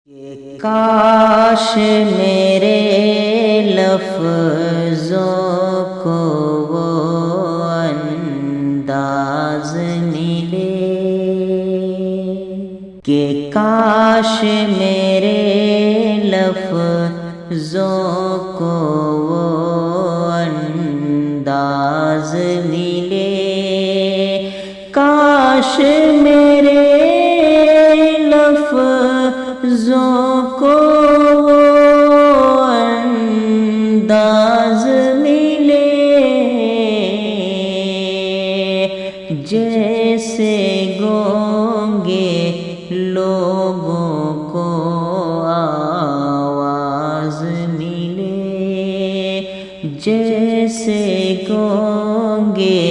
کہ کاش میرے لفظوں کو وہ انداز ملے، کہ کاش میرے لفظوں کو وہ انداز ملے، کاش میرے لفظوں کو وہ انداز ملے، جیسے گونگے لوگوں کو آواز ملے، جیسے گونگے